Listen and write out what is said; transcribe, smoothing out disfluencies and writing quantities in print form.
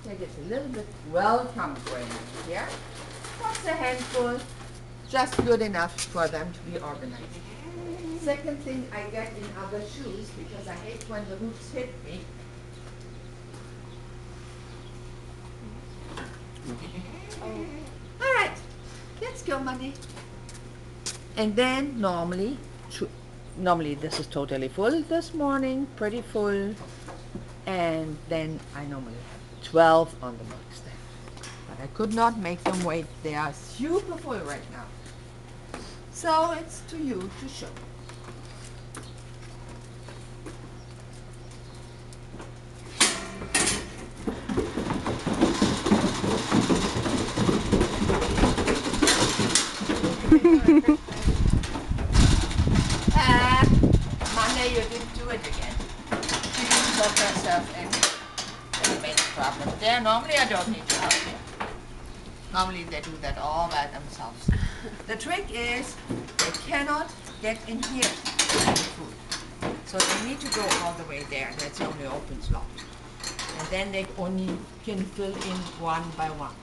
Take it a little bit welcome grain here. What's a handful? Just good enough for them to be organized. Second thing I get in other shoes, because I hate when the roots hit me. All right, let's go, money. And then normally this is totally full this morning, pretty full. And then I normally have 12 on the milk stand. But I could not make them wait. They are super full right now. So it's to you to show. Monday you didn't do it again. She didn't help herself and it made a problem there. Normally I don't need to help you. Normally they do that all by themselves. The trick is they cannot get in here with the food. So they need to go all the way there. That's the only open slot. And then they only can fill in one by one.